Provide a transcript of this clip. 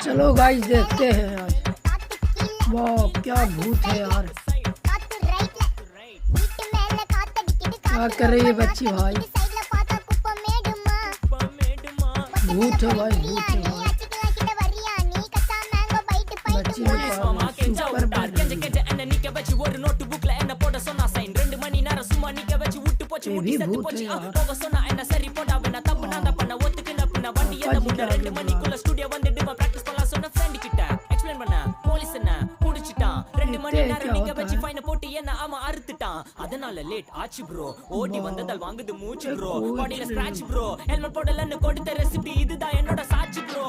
चलो गाइस देखते हैं आज। वाह क्या भूत है यार, क्या कर रही है बच्ची भाई। भूत है भाई, भूत है भाई। बच्ची सुपर ये भी भूत है यार। அதனால லேட் ஆச்சு ப்ரோ, ஓடி வந்ததால் வாங்குது மூச்சு ப்ரோ, பாடியில ஸ்கிராட்ச் ப்ரோ, ஹெல்மெட் போடலன்னு கொடுத்த ரெசிபி இதுதான் என்னோட சாட்சி ப்ரோ.